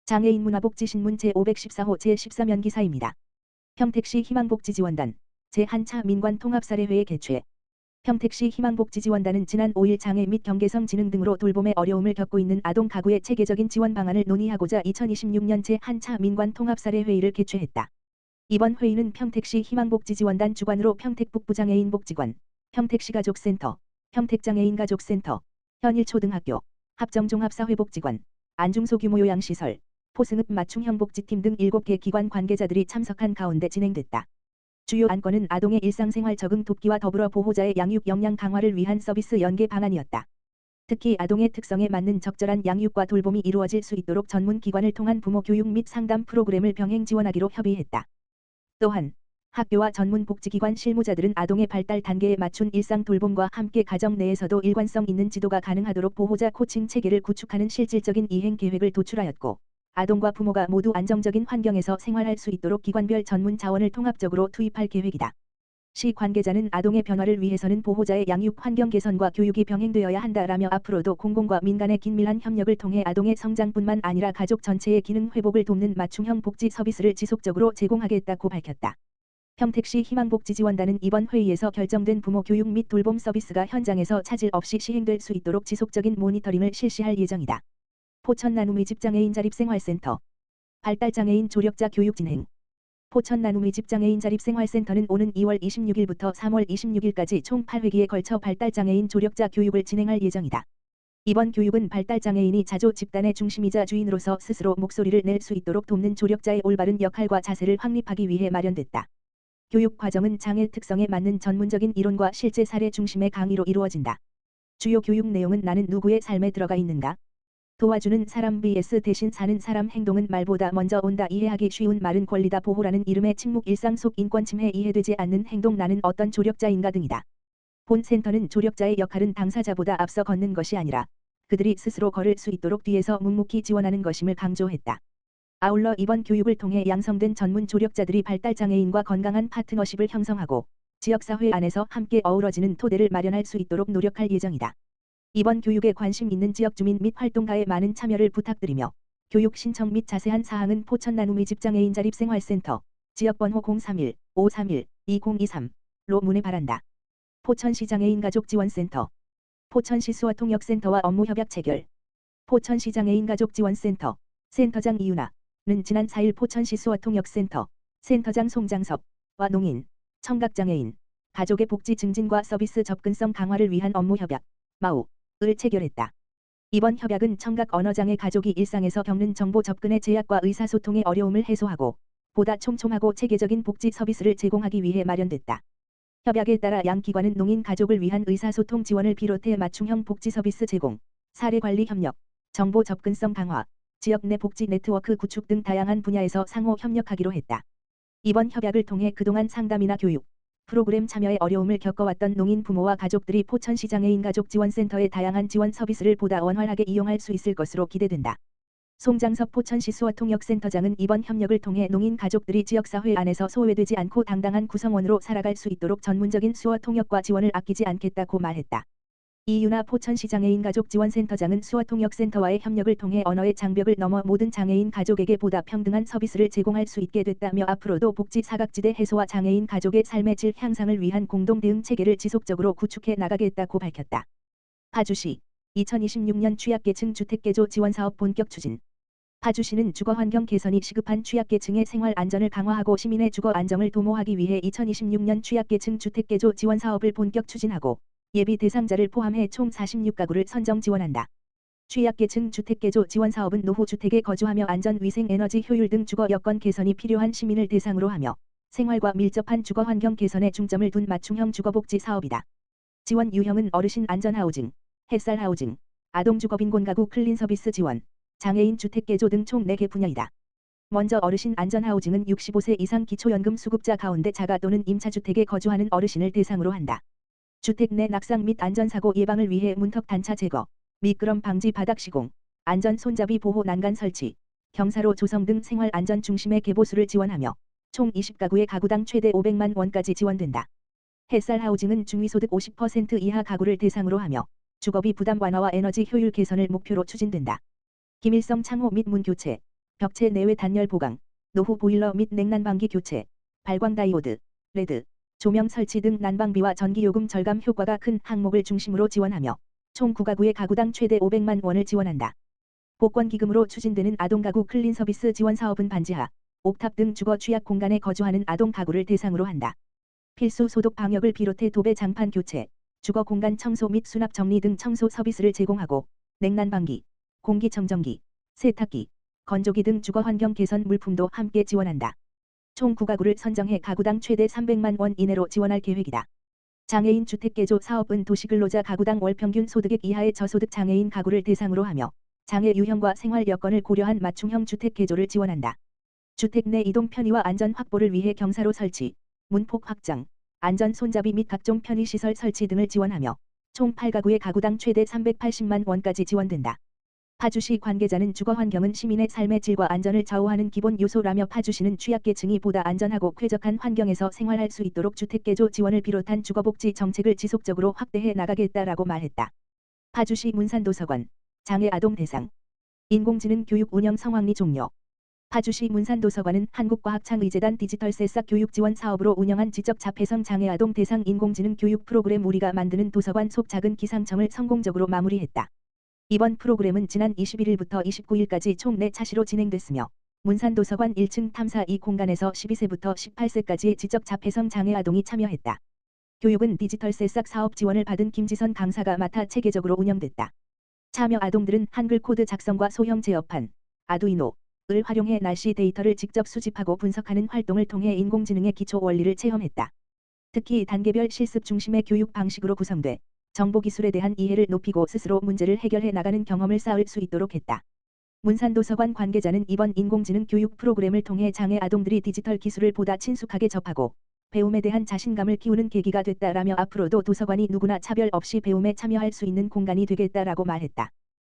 장애인 문화복지신문 제514호 제13연 기사입니다. 평택시 희망복지지원단 제1차 민관통합사례회의 개최. 평택시 희망복지지원단은 지난 5일 장애 및 경계성 지능 등으로 돌봄의 어려움을 겪고 있는 아동 가구의 체계적인 지원 방안을 논의하고자 2026년 제1차 민관통합사례회의를 개최했다. 이번 회의는 평택시 희망복지지원단 주관으로 평택북부장애인복지관, 평택시가족센터, 평택장애인가족센터, 현일초등학교, 합정종합사회복지관, 안중소규모 요양시설, 포승읍 맞춤형 복지팀 등 7개 기관 관계자들이 참석한 가운데 진행됐다. 주요 안건은 아동의 일상생활 적응 돕기와 더불어 보호자의 양육 역량 강화를 위한 서비스 연계 방안이었다. 특히 아동의 특성에 맞는 적절한 양육과 돌봄이 이루어질 수 있도록 전문 기관을 통한 부모 교육 및 상담 프로그램을 병행 지원하기로 협의했다. 또한 학교와 전문 복지기관 실무자들은 아동의 발달 단계에 맞춘 일상 돌봄과 함께 가정 내에서도 일관성 있는 지도가 가능하도록 보호자 코칭 체계를 구축하는 실질적인 이행 계획을 도출하였고, 아동과 부모가 모두 안정적인 환경에서 생활할 수 있도록 기관별 전문 자원을 통합적으로 투입할 계획이다. 시 관계자는 아동의 변화를 위해서는 보호자의 양육 환경 개선과 교육이 병행되어야 한다라며 앞으로도 공공과 민간의 긴밀한 협력을 통해 아동의 성장뿐만 아니라 가족 전체의 기능 회복을 돕는 맞춤형 복지 서비스를 지속적으로 제공하겠다고 밝혔다. 평택시 희망복지지원단은 이번 회의에서 결정된 부모 교육 및 돌봄 서비스가 현장에서 차질 없이 시행될 수 있도록 지속적인 모니터링을 실시할 예정이다. 포천나눔의 집장애인 자립생활센터, 발달장애인 조력자 교육 진행. 포천나눔의 집장애인 자립생활센터는 오는 2월 26일부터 3월 26일까지 총 8회기에 걸쳐 발달장애인 조력자 교육을 진행할 예정이다. 이번 교육은 발달장애인이 자조 집단의 중심이자 주인으로서 스스로 목소리를 낼 수 있도록 돕는 조력자의 올바른 역할과 자세를 확립하기 위해 마련됐다. 교육 과정은 장애 특성에 맞는 전문적인 이론과 실제 사례 중심의 강의로 이루어진다. 주요 교육 내용은 나는 누구의 삶에 들어가 있는가? 도와주는 사람 vs 대신 사는 사람. 행동은 말보다 먼저 온다. 이해하기 쉬운 말은 권리다. 보호라는 이름의 침묵. 일상 속 인권 침해. 이해되지 않는 행동. 나는 어떤 조력자인가 등이다. 본 센터는 조력자의 역할은 당사자보다 앞서 걷는 것이 아니라 그들이 스스로 걸을 수 있도록 뒤에서 묵묵히 지원하는 것임을 강조했다. 아울러 이번 교육을 통해 양성된 전문 조력자들이 발달장애인과 건강한 파트너십을 형성하고 지역사회 안에서 함께 어우러지는 토대를 마련할 수 있도록 노력할 예정이다. 이번 교육에 관심 있는 지역 주민 및 활동가의 많은 참여를 부탁드리며, 교육 신청 및 자세한 사항은 포천나눔의 집장애인 자립생활센터 지역번호 031-531-2023로 문의 바란다. 포천시 장애인 가족지원센터, 포천시 수어통역센터와 업무 협약 체결. 포천시 장애인 가족지원센터 센터장 이윤아는 지난 4일 포천시 수어통역센터 센터장 송장섭과 농인, 청각장애인, 가족의 복지 증진과 서비스 접근성 강화를 위한 업무 협약 마우를 체결했다. 이번 협약은 청각 언어장애 가족이 일상에서 겪는 정보 접근의 제약과 의사소통의 어려움을 해소하고 보다 촘촘하고 체계적인 복지 서비스를 제공하기 위해 마련됐다. 협약에 따라 양 기관은 농인 가족을 위한 의사소통 지원을 비롯해 맞춤형 복지 서비스 제공, 사례관리 협력, 정보 접근성 강화, 지역 내 복지 네트워크 구축 등 다양한 분야에서 상호 협력하기로 했다. 이번 협약을 통해 그동안 상담이나 교육, 프로그램 참여에 어려움을 겪어왔던 농인 부모와 가족들이 포천시 장애인 가족지원센터의 다양한 지원 서비스를 보다 원활하게 이용할 수 있을 것으로 기대된다. 송장섭 포천시 수어통역센터장은 이번 협력을 통해 농인 가족들이 지역사회 안에서 소외되지 않고 당당한 구성원으로 살아갈 수 있도록 전문적인 수어통역과 지원을 아끼지 않겠다고 말했다. 이윤아 포천시 장애인 가족지원센터장은 수어통역센터와의 협력을 통해 언어의 장벽을 넘어 모든 장애인 가족에게 보다 평등한 서비스를 제공할 수 있게 됐다며 앞으로도 복지 사각지대 해소와 장애인 가족의 삶의 질 향상을 위한 공동 대응 체계를 지속적으로 구축해 나가겠다고 밝혔다. 파주시 2026년 취약계층 주택개조 지원사업 본격 추진. 파주시는 주거환경 개선이 시급한 취약계층의 생활 안전을 강화하고 시민의 주거 안정을 도모하기 위해 2026년 취약계층 주택개조 지원사업을 본격 추진하고 예비 대상자를 포함해 총 46가구를 선정 지원한다. 취약계층 주택개조 지원사업은 노후주택에 거주하며 안전, 위생, 에너지 효율 등 주거 여건 개선이 필요한 시민을 대상으로 하며 생활과 밀접한 주거환경 개선에 중점을 둔 맞춤형 주거복지 사업이다. 지원 유형은 어르신 안전하우징, 햇살하우징, 아동주거빈곤가구 클린서비스 지원, 장애인 주택개조 등 총 4개 분야이다. 먼저 어르신 안전하우징은 65세 이상 기초연금 수급자 가운데 자가 또는 임차주택에 거주하는 어르신을 대상으로 한다. 주택 내 낙상 및 안전사고 예방을 위해 문턱 단차 제거, 미끄럼 방지 바닥 시공, 안전 손잡이 보호 난간 설치, 경사로 조성 등 생활 안전 중심의 개보수를 지원하며 총 20가구의 가구당 최대 500만 원까지 지원된다. 햇살 하우징은 중위소득 50% 이하 가구를 대상으로 하며 주거비 부담 완화와 에너지 효율 개선을 목표로 추진된다. 기밀성 창호 및 문 교체, 벽체 내외 단열 보강, 노후 보일러 및 냉난방기 교체, 발광 다이오드, 레드, 조명 설치 등 난방비와 전기요금 절감 효과가 큰 항목을 중심으로 지원하며 총 9가구의 가구당 최대 500만 원을 지원한다. 복권기금으로 추진되는 아동가구 클린서비스 지원 사업은 반지하, 옥탑 등 주거 취약 공간에 거주하는 아동 가구를 대상으로 한다. 필수 소독 방역을 비롯해 도배 장판 교체, 주거 공간 청소 및 수납 정리 등 청소 서비스를 제공하고 냉난방기, 공기청정기, 세탁기, 건조기 등 주거 환경 개선 물품도 함께 지원한다. 총 9가구를 선정해 가구당 최대 300만 원 이내로 지원할 계획이다. 장애인 주택개조 사업은 도시근로자 가구당 월평균 소득액 이하의 저소득 장애인 가구를 대상으로 하며 장애 유형과 생활 여건을 고려한 맞춤형 주택 개조를 지원한다. 주택 내 이동 편의와 안전 확보를 위해 경사로 설치, 문폭 확장, 안전 손잡이 및 각종 편의시설 설치 등을 지원하며 총 8가구의 가구당 최대 380만 원까지 지원된다. 파주시 관계자는 주거 환경은 시민의 삶의 질과 안전을 좌우하는 기본 요소라며 파주시는 취약계층이 보다 안전하고 쾌적한 환경에서 생활할 수 있도록 주택개조 지원을 비롯한 주거복지 정책을 지속적으로 확대해 나가겠다라고 말했다. 파주시 문산도서관, 장애 아동 대상, 인공지능 교육 운영 성황리 종료. 파주시 문산도서관은 한국과학창의재단 디지털 새싹 교육 지원 사업으로 운영한 지적 자폐성 장애 아동 대상 인공지능 교육 프로그램 우리가 만드는 도서관 속 작은 기상청을 성공적으로 마무리했다. 이번 프로그램은 지난 21일부터 29일까지 총 4차시로 진행됐으며 문산도서관 1층 탐사 2 공간에서 12세부터 18세까지의 지적 자폐성 장애 아동이 참여했다. 교육은 디지털 새싹 사업 지원을 받은 김지선 강사가 맡아 체계적으로 운영됐다. 참여 아동들은 한글 코드 작성과 소형 제어판, 아두이노를 활용해 날씨 데이터를 직접 수집하고 분석하는 활동을 통해 인공지능의 기초 원리를 체험했다. 특히 단계별 실습 중심의 교육 방식으로 구성돼 정보기술에 대한 이해를 높이고 스스로 문제를 해결해 나가는 경험을 쌓을 수 있도록 했다. 문산도서관 관계자는 이번 인공지능 교육 프로그램을 통해 장애 아동들이 디지털 기술을 보다 친숙하게 접하고 배움에 대한 자신감을 키우는 계기가 됐다라며 앞으로도 도서관이 누구나 차별 없이 배움에 참여할 수 있는 공간이 되겠다라고 말했다.